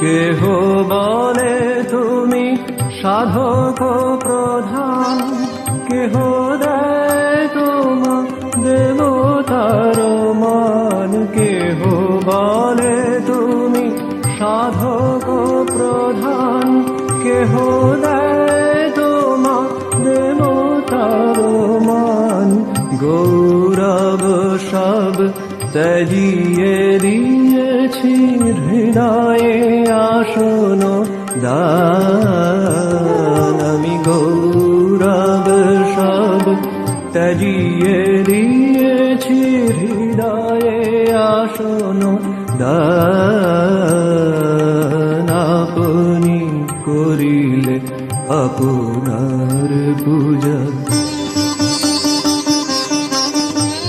কেহ বলে তুমি সাধক প্রধান, কেহ দেয় তোমা দেবতার মান। কেহ বলে তুমি সাধক প্রধান, কেহ দেয় তোমা দেবতার মান। গৌরব সব ত্যাজিয়ে দিয়েছি হৃদয়ে আসন দান। আমি গৌরব সব ত্যাজিয়ে দিয়েছি হৃদয়ে আসন দান।